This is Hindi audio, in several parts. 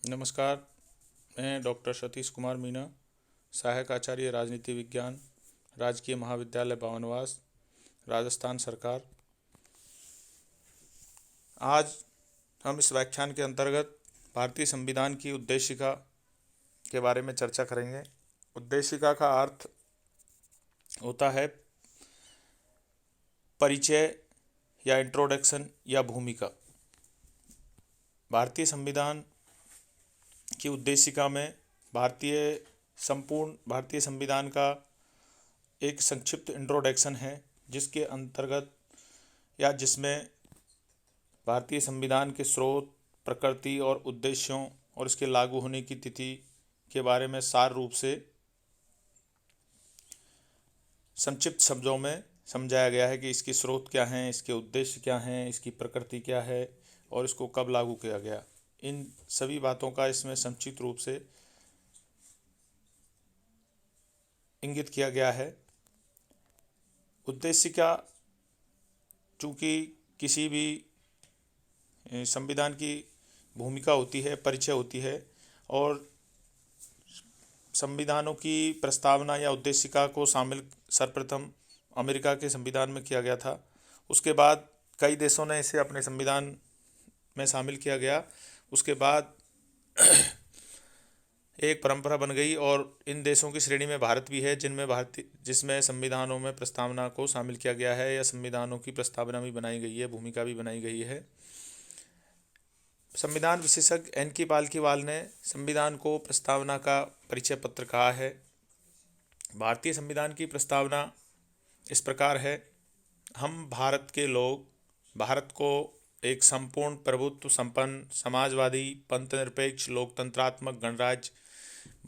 नमस्कार। मैं डॉक्टर सतीश कुमार मीना, सहायक आचार्य राजनीति विज्ञान, राजकीय महाविद्यालय बावनवास, राजस्थान सरकार। आज हम इस व्याख्यान के अंतर्गत भारतीय संविधान की उद्देशिका के बारे में चर्चा करेंगे। उद्देशिका का अर्थ होता है परिचय या इंट्रोडक्शन या भूमिका। भारतीय संविधान की उद्देशिका में संपूर्ण भारतीय संविधान का एक संक्षिप्त इंट्रोडक्शन है, जिसके अंतर्गत या जिसमें भारतीय संविधान के स्रोत, प्रकृति और उद्देश्यों और इसके लागू होने की तिथि के बारे में सार रूप से संक्षिप्त शब्दों में समझाया गया है कि इसके स्रोत क्या हैं, इसके उद्देश्य क्या हैं, इसकी प्रकृति क्या है और इसको कब लागू किया गया। इन सभी बातों का इसमें संक्षिप्त रूप से इंगित किया गया है। उद्देशिका चूँकि किसी भी संविधान की भूमिका होती है, परिचय होती है, और संविधानों की प्रस्तावना या उद्देशिका को शामिल सर्वप्रथम अमेरिका के संविधान में किया गया था। उसके बाद कई देशों ने इसे अपने संविधान में शामिल किया गया। उसके बाद एक परंपरा बन गई और इन देशों की श्रेणी में भारत भी है, जिसमें संविधानों में प्रस्तावना को शामिल किया गया है या संविधानों की प्रस्तावना भी बनाई गई है, भूमिका भी बनाई गई है। संविधान विशेषज्ञ N.K. पालकीवाल ने संविधान को प्रस्तावना का परिचय पत्र कहा है। भारतीय संविधान की प्रस्तावना इस प्रकार है: हम भारत के लोग भारत को एक संपूर्ण प्रभुत्व संपन्न समाजवादी पंथनिरपेक्ष लोकतंत्रात्मक गणराज्य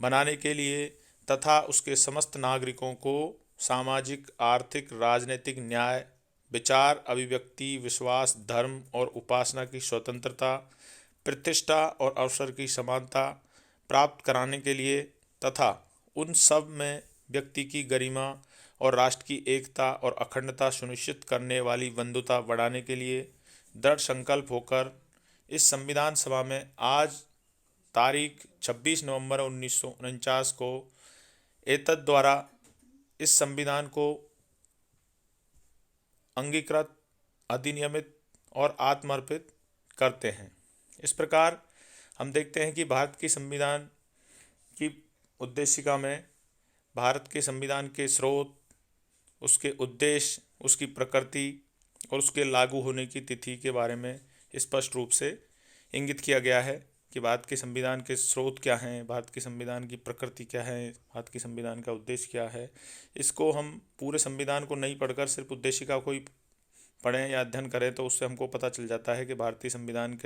बनाने के लिए तथा उसके समस्त नागरिकों को सामाजिक, आर्थिक, राजनीतिक न्याय, विचार, अभिव्यक्ति, विश्वास, धर्म और उपासना की स्वतंत्रता, प्रतिष्ठा और अवसर की समानता प्राप्त कराने के लिए तथा उन सब में व्यक्ति की गरिमा और राष्ट्र की एकता और अखंडता सुनिश्चित करने वाली बंधुता बढ़ाने के लिए दृढ़ संकल्प होकर इस संविधान सभा में आज तारीख 26 नवंबर 1949 को एतद द्वारा इस संविधान को अंगीकृत, अधिनियमित और आत्मर्पित करते हैं। इस प्रकार हम देखते हैं कि भारत की संविधान की उद्देशिका में भारत के संविधान के स्रोत, उसके उद्देश्य, उसकी प्रकृति और उसके लागू होने की तिथि के बारे में स्पष्ट रूप से इंगित किया गया है कि भारत के संविधान के स्रोत क्या हैं, भारत के संविधान की प्रकृति क्या है, भारत के संविधान का उद्देश्य क्या है। इसको हम पूरे संविधान को नहीं पढ़कर सिर्फ उद्देशिका को ही पढ़ें या अध्ययन करें तो उससे हमको पता चल जाता है कि भारतीय संविधान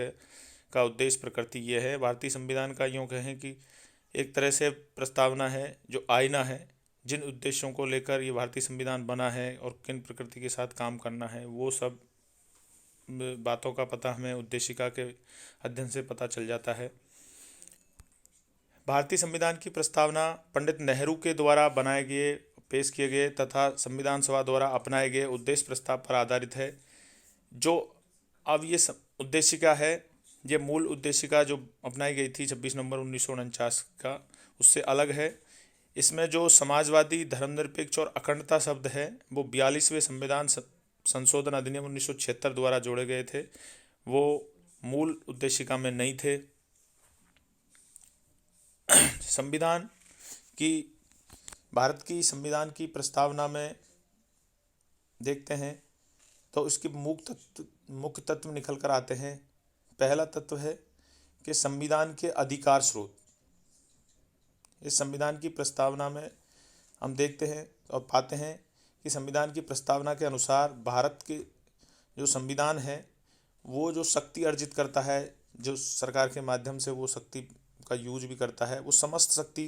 का उद्देश्य, प्रकृति ये है। भारतीय संविधान का यूँ कहें कि एक तरह से प्रस्तावना है, जो आईना है, जिन उद्देश्यों को लेकर ये भारतीय संविधान बना है और किन प्रकृति के साथ काम करना है, वो सब बातों का पता हमें उद्देशिका के अध्ययन से पता चल जाता है। भारतीय संविधान की प्रस्तावना पंडित नेहरू के द्वारा बनाए गए, पेश किए गए तथा संविधान सभा द्वारा अपनाए गए उद्देश्य प्रस्ताव पर आधारित है। जो अब ये उद्देशिका है, ये मूल उद्देशिका जो अपनाई गई थी 26 नवंबर 1949 का, उससे अलग है। इसमें जो समाजवादी, धर्मनिरपेक्ष और अखंडता शब्द है वो 42वें संविधान संशोधन अधिनियम 1976 द्वारा जोड़े गए थे, वो मूल उद्देशिका में नहीं थे। संविधान की भारत की संविधान की प्रस्तावना में देखते हैं तो इसके मुख्य तत्व निकल कर आते हैं। पहला तत्व है कि संविधान के अधिकार स्रोत। इस संविधान की प्रस्तावना में हम देखते हैं और पाते हैं कि संविधान की प्रस्तावना के अनुसार भारत के जो संविधान है वो जो शक्ति अर्जित करता है, जो सरकार के माध्यम से वो शक्ति का यूज भी करता है, वो समस्त शक्ति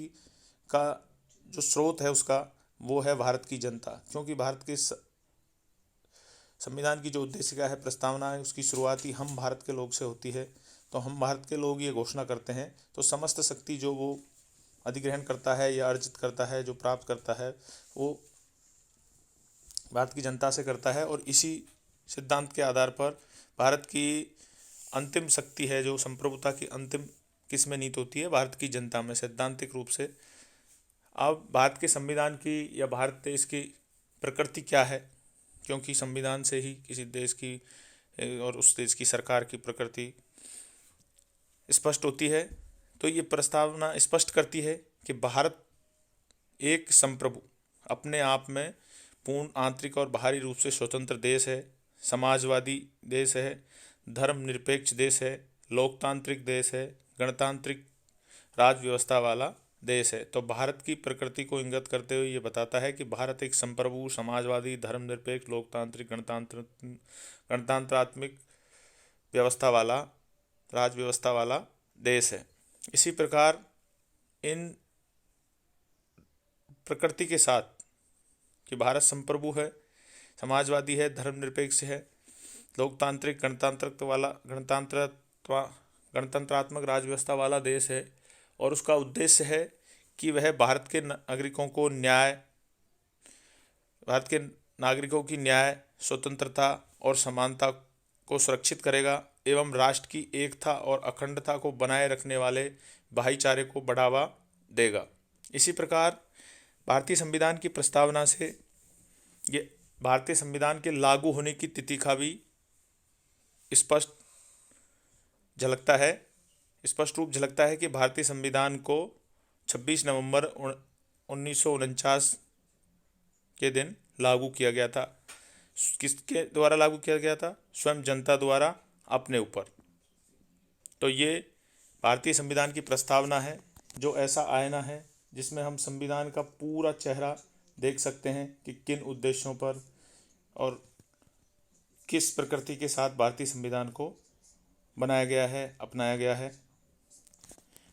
का जो स्रोत है उसका वो है भारत की जनता। क्योंकि भारत के संविधान की जो उद्देशिका है, प्रस्तावना है, उसकी शुरुआत ही हम भारत के लोग से होती है। तो हम भारत के लोग ये घोषणा करते हैं, तो समस्त शक्ति जो वो अधिग्रहण करता है या अर्जित करता है, जो प्राप्त करता है, वो भारत की जनता से करता है। और इसी सिद्धांत के आधार पर भारत की अंतिम शक्ति है, जो संप्रभुता की अंतिम किस में नीत होती है? भारत की जनता में, सैद्धांतिक रूप से। अब भारत के संविधान की या भारत देश की प्रकृति क्या है, क्योंकि संविधान से ही किसी देश की और उस देश की सरकार की प्रकृति स्पष्ट होती है। तो ये प्रस्तावना स्पष्ट करती है कि भारत एक संप्रभु, अपने आप में पूर्ण आंतरिक और बाहरी रूप से स्वतंत्र देश है, समाजवादी देश है, धर्मनिरपेक्ष देश है, लोकतांत्रिक देश है, गणतांत्रिक राज व्यवस्था वाला देश है। तो भारत की प्रकृति को इंगित करते हुए ये बताता है कि भारत एक संप्रभु, समाजवादी, धर्मनिरपेक्ष, लोकतांत्रिक, गणतंत्रात्मक व्यवस्था वाला, राज व्यवस्था वाला देश है। इसी प्रकार इन प्रकृति के साथ कि भारत संप्रभु है, समाजवादी है, धर्मनिरपेक्ष है, लोकतांत्रिक, गणतंत्रात्मक राज व्यवस्था वाला देश है, और उसका उद्देश्य है कि वह भारत के नागरिकों की न्याय, स्वतंत्रता और समानता को सुरक्षित करेगा एवं राष्ट्र की एकता और अखंडता को बनाए रखने वाले भाईचारे को बढ़ावा देगा। इसी प्रकार भारतीय संविधान की प्रस्तावना से ये भारतीय संविधान के लागू होने की तिथि का भी स्पष्ट रूप झलकता है कि भारतीय संविधान को 26 नवंबर 1949 के दिन लागू किया गया था। किसके द्वारा लागू किया गया था? स्वयं जनता द्वारा अपने ऊपर। तो ये भारतीय संविधान की प्रस्तावना है, जो ऐसा आईना है जिसमें हम संविधान का पूरा चेहरा देख सकते हैं कि किन उद्देश्यों पर और किस प्रकृति के साथ भारतीय संविधान को बनाया गया है, अपनाया गया है।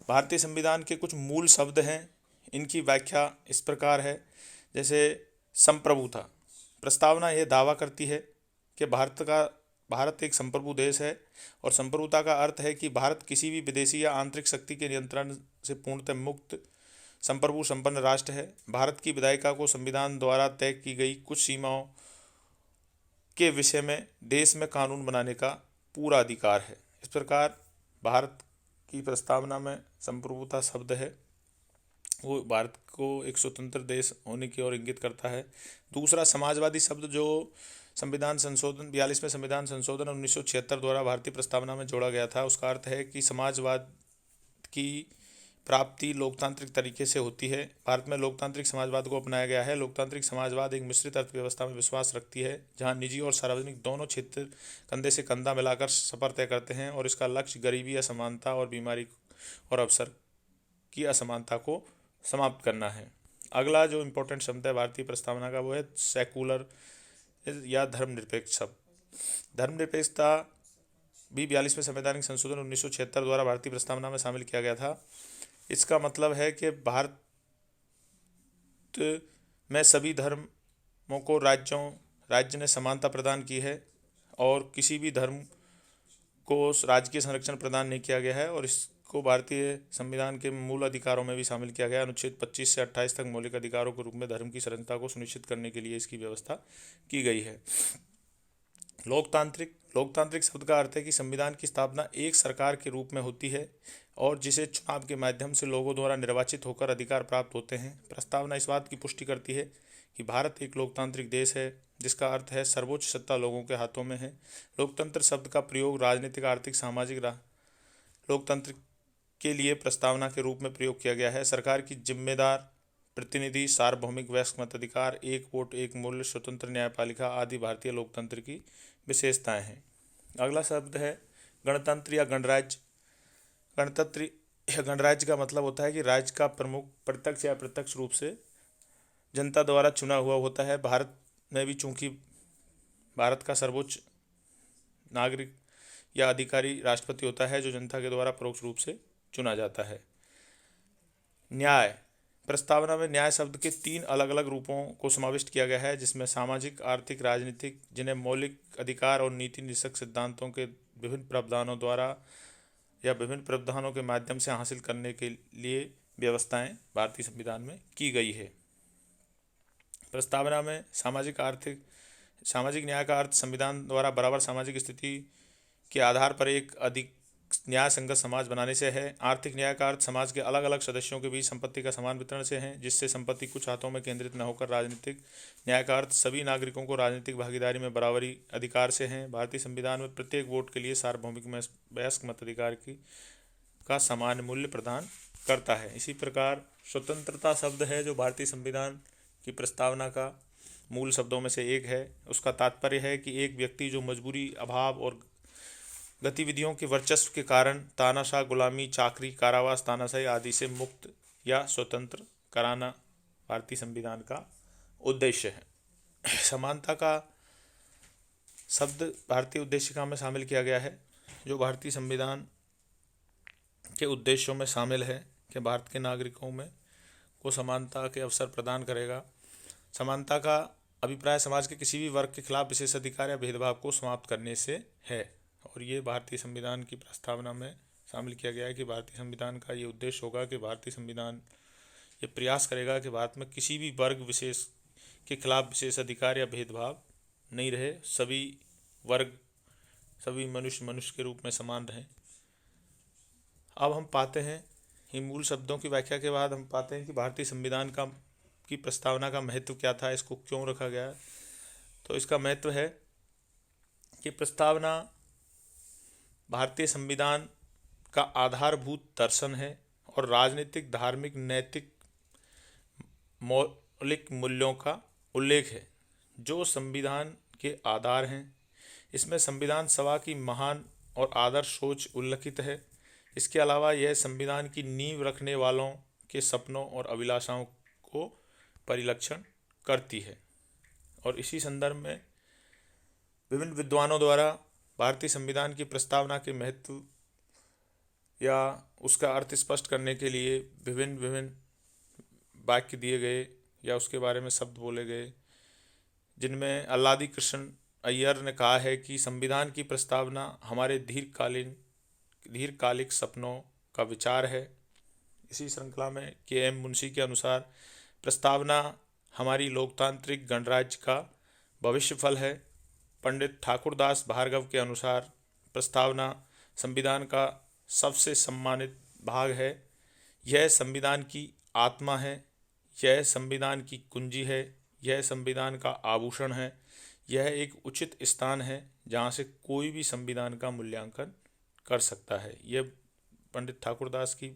भारतीय संविधान के कुछ मूल शब्द हैं, इनकी व्याख्या इस प्रकार है। जैसे संप्रभुता। प्रस्तावना यह दावा करती है कि भारत एक संप्रभु देश है, और संप्रभुता का अर्थ है कि भारत किसी भी विदेशी या आंतरिक शक्ति के नियंत्रण से पूर्णतः मुक्त संप्रभु संपन्न राष्ट्र है। भारत की विधायिका को संविधान द्वारा तय की गई कुछ सीमाओं के विषय में देश में कानून बनाने का पूरा अधिकार है। इस प्रकार भारत की प्रस्तावना में संप्रभुता शब्द है, वो भारत को एक स्वतंत्र देश होने की ओर इंगित करता है। दूसरा, समाजवादी शब्द जो संविधान संशोधन 42वें संविधान संशोधन 1976 द्वारा भारतीय प्रस्तावना में जोड़ा गया था। उसका अर्थ है कि समाजवाद की प्राप्ति लोकतांत्रिक तरीके से होती है। भारत में लोकतांत्रिक समाजवाद को अपनाया गया है। लोकतांत्रिक समाजवाद एक मिश्रित अर्थव्यवस्था में विश्वास रखती है, जहां निजी और सार्वजनिक दोनों क्षेत्र कंधे से कंधा मिलाकर सफर तय करते हैं, और इसका लक्ष्य गरीबी, असमानता और बीमारी और अवसर की असमानता को समाप्त करना है। अगला जो इम्पोर्टेंट शब्द है भारतीय प्रस्तावना का, वो है सेकुलर या धर्मनिरपेक्ष शब्द। धर्मनिरपेक्षता भी 42वें संवैधानिक संशोधन 1976 द्वारा भारतीय प्रस्तावना में शामिल किया गया था। इसका मतलब है कि भारत में सभी धर्मों को राज्य ने समानता प्रदान की है, और किसी भी धर्म को राजकीय संरक्षण प्रदान नहीं किया गया है, और इसको भारतीय संविधान के मूल अधिकारों में भी शामिल किया गया। अनुच्छेद 25 से 28 तक मौलिक अधिकारों के रूप में धर्म की संरक्षणता को सुनिश्चित करने के लिए इसकी व्यवस्था की गई है। लोकतांत्रिक शब्द का अर्थ है कि संविधान की स्थापना एक सरकार के रूप में होती है, और जिसे चुनाव के माध्यम से लोगों द्वारा निर्वाचित होकर अधिकार प्राप्त होते हैं। प्रस्तावना इस बात की पुष्टि करती है कि भारत एक लोकतांत्रिक देश है, जिसका अर्थ है सर्वोच्च सत्ता लोगों के हाथों में है। लोकतंत्र शब्द का प्रयोग राजनीतिक, आर्थिक, सामाजिक लोकतंत्र के लिए प्रस्तावना के रूप में प्रयोग किया गया है। सरकार की जिम्मेदार प्रतिनिधि, सार्वभौमिक वयस्क मताधिकार, एक वोट एक मूल्य, स्वतंत्र न्यायपालिका आदि भारतीय लोकतंत्र की विशेषताएं हैं। अगला शब्द है गणतंत्र या गणराज्य। गणतंत्र या गणराज्य का मतलब होता है कि राज्य का प्रमुख प्रत्यक्ष या अप्रत्यक्ष रूप से जनता द्वारा चुना हुआ होता है। भारत में भी चूंकि भारत का सर्वोच्च नागरिक या अधिकारी राष्ट्रपति होता है, जो जनता के द्वारा परोक्ष रूप से चुना जाता है। न्याय। प्रस्तावना में न्याय शब्द के 3 अलग अलग रूपों को समाविष्ट किया गया है, जिसमें सामाजिक, आर्थिक, राजनीतिक, जिन्हें मौलिक अधिकार और नीति निषेध सिद्धांतों के विभिन्न प्रावधानों द्वारा या विभिन्न प्रावधानों के माध्यम से हासिल करने के लिए व्यवस्थाएं भारतीय संविधान में की गई है। प्रस्तावना में सामाजिक न्याय का अर्थ संविधान द्वारा बराबर सामाजिक स्थिति के आधार पर एक न्याय संगत समाज बनाने से है। आर्थिक न्याय का अर्थ समाज के अलग अलग सदस्यों के बीच संपत्ति का समान वितरण से है, जिससे संपत्ति कुछ हाथों में केंद्रित न होकर राजनीतिक न्याय का अर्थ सभी नागरिकों को राजनीतिक भागीदारी में बराबरी अधिकार से है। भारतीय संविधान में प्रत्येक वोट के लिए सार्वभौमिक में वयस्क मताधिकार का समान मूल्य प्रदान करता है। इसी प्रकार स्वतंत्रता शब्द है जो भारतीय संविधान की प्रस्तावना का मूल शब्दों में से एक है। उसका तात्पर्य है कि एक व्यक्ति जो मजबूरी, अभाव और गतिविधियों के वर्चस्व के कारण तानाशाह, गुलामी, चाकरी, कारावास, तानाशाही आदि से मुक्त या स्वतंत्र कराना भारतीय संविधान का उद्देश्य है। समानता का शब्द भारतीय उद्देशिका में शामिल किया गया है, जो भारतीय संविधान के उद्देश्यों में शामिल है कि भारत के नागरिकों में को समानता के अवसर प्रदान करेगा। समानता का अभिप्राय समाज के किसी भी वर्ग के खिलाफ विशेषाधिकार या भेदभाव को समाप्त करने से है, और ये भारतीय संविधान की प्रस्तावना में शामिल किया गया है कि भारतीय संविधान का ये उद्देश्य होगा कि भारतीय संविधान ये प्रयास करेगा कि भारत में किसी भी वर्ग विशेष के खिलाफ विशेषाधिकार या भेदभाव नहीं रहे, सभी वर्ग, सभी मनुष्य के रूप में समान रहें। अब हम पाते हैं इन मूल शब्दों की व्याख्या के बाद हम पाते हैं कि भारतीय संविधान की प्रस्तावना का महत्व क्या था, इसको क्यों रखा गया। तो इसका महत्व है कि प्रस्तावना भारतीय संविधान का आधारभूत दर्शन है और राजनीतिक, धार्मिक, नैतिक, मौलिक मूल्यों का उल्लेख है जो संविधान के आधार हैं। इसमें संविधान सभा की महान और आदर्श सोच उल्लिखित है। इसके अलावा यह संविधान की नींव रखने वालों के सपनों और अभिलाषाओं को परिलक्षण करती है। और इसी संदर्भ में विभिन्न विद्वानों द्वारा भारतीय संविधान की प्रस्तावना के महत्व या उसका अर्थ स्पष्ट करने के लिए विभिन्न वाक्य दिए गए या उसके बारे में शब्द बोले गए, जिनमें अल्लादी कृष्ण अय्यर ने कहा है कि संविधान की प्रस्तावना हमारे दीर्घकालिक सपनों का विचार है। इसी श्रृंखला में के.एम. मुंशी के अनुसार प्रस्तावना हमारी लोकतांत्रिक गणराज्य का भविष्य फल है। पंडित ठाकुरदास भार्गव के अनुसार प्रस्तावना संविधान का सबसे सम्मानित भाग है। यह संविधान की आत्मा है, यह संविधान की कुंजी है, यह संविधान का आभूषण है, यह एक उचित स्थान है जहाँ से कोई भी संविधान का मूल्यांकन कर सकता है। यह पंडित ठाकुरदास की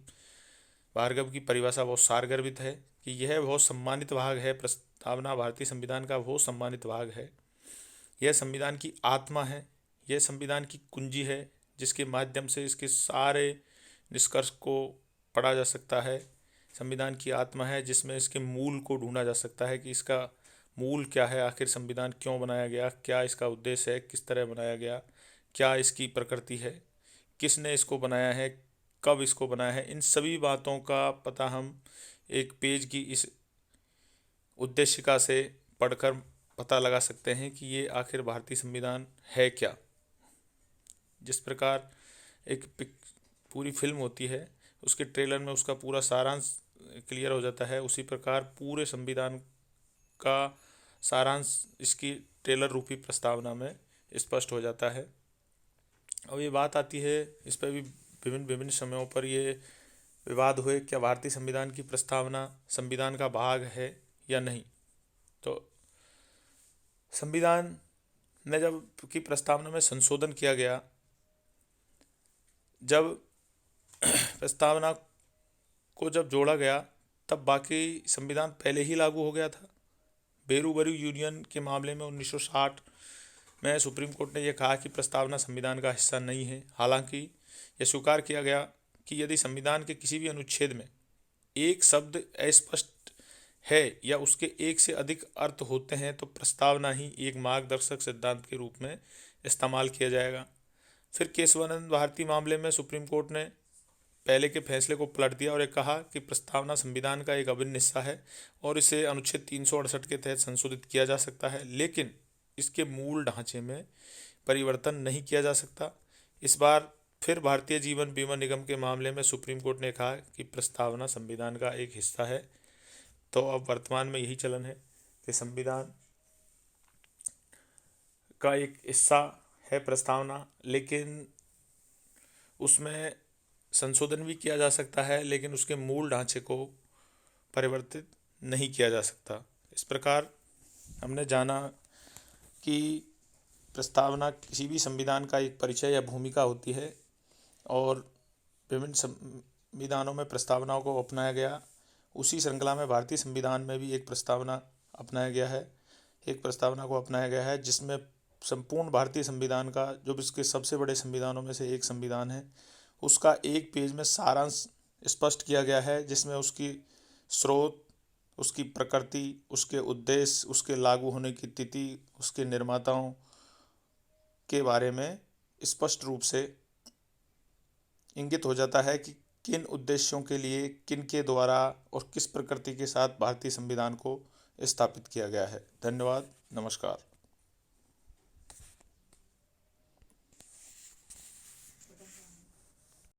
भार्गव की परिभाषा बहुत सारगर्भित है कि यह बहुत सम्मानित भाग है। प्रस्तावना भारतीय संविधान का बहुत सम्मानित भाग है। यह संविधान की आत्मा है, यह संविधान की कुंजी है जिसके माध्यम से इसके सारे निष्कर्ष को पढ़ा जा सकता है। संविधान की आत्मा है जिसमें इसके मूल को ढूंढा जा सकता है कि इसका मूल क्या है, आखिर संविधान क्यों बनाया गया, क्या इसका उद्देश्य है, किस तरह बनाया गया, क्या इसकी प्रकृति है, किसने इसको बनाया है, कब इसको बनाया है। इन सभी बातों का पता हम एक पेज की इस उद्देशिका से पढ़कर पता लगा सकते हैं कि ये आखिर भारतीय संविधान है क्या। जिस प्रकार एक पूरी फिल्म होती है, उसके ट्रेलर में उसका पूरा सारांश क्लियर हो जाता है, उसी प्रकार पूरे संविधान का सारांश इसकी ट्रेलर रूपी प्रस्तावना में स्पष्ट हो जाता है। अब ये बात आती है, इस पर भी विभिन्न समयों पर ये विवाद हुए क्या भारतीय संविधान की प्रस्तावना संविधान का भाग है या नहीं। तो संविधान में जब की प्रस्तावना में संशोधन किया गया, जब प्रस्तावना को जब जोड़ा गया तब बाकी संविधान पहले ही लागू हो गया था। बेरूबरू यूनियन के मामले में 1960 में सुप्रीम कोर्ट ने यह कहा कि प्रस्तावना संविधान का हिस्सा नहीं है। हालांकि यह स्वीकार किया गया कि यदि संविधान के किसी भी अनुच्छेद में एक शब्द अस्पष्ट है या उसके एक से अधिक अर्थ होते हैं तो प्रस्तावना ही एक मार्गदर्शक सिद्धांत के रूप में इस्तेमाल किया जाएगा। फिर केशवानंद भारती मामले में सुप्रीम कोर्ट ने पहले के फैसले को पलट दिया और ये कहा कि प्रस्तावना संविधान का एक अभिन्न हिस्सा है और इसे अनुच्छेद 368 के तहत संशोधित किया जा सकता है, लेकिन इसके मूल ढांचे में परिवर्तन नहीं किया जा सकता। इस बार फिर भारतीय जीवन बीमा निगम के मामले में सुप्रीम कोर्ट ने कहा कि प्रस्तावना संविधान का एक हिस्सा है। तो अब वर्तमान में यही चलन है कि संविधान का एक हिस्सा है प्रस्तावना, लेकिन उसमें संशोधन भी किया जा सकता है, लेकिन उसके मूल ढांचे को परिवर्तित नहीं किया जा सकता। इस प्रकार हमने जाना कि प्रस्तावना किसी भी संविधान का एक परिचय या भूमिका होती है और विभिन्न संविधानों में प्रस्तावनाओं को अपनाया गया। उसी श्रृंखला में भारतीय संविधान में भी एक प्रस्तावना अपनाया गया है, एक प्रस्तावना को अपनाया गया है जिसमें संपूर्ण भारतीय संविधान का, जो विश्व के सबसे बड़े संविधानों में से एक संविधान है, उसका एक पेज में सारांश स्पष्ट किया गया है, जिसमें उसकी स्रोत, उसकी प्रकृति, उसके उद्देश्य, उसके लागू होने की तिथि, उसके निर्माताओं के बारे में स्पष्ट रूप से इंगित हो जाता है कि किन उद्देश्यों के लिए, किन के द्वारा और किस प्रकृति के साथ भारतीय संविधान को स्थापित किया गया है। धन्यवाद, नमस्कार।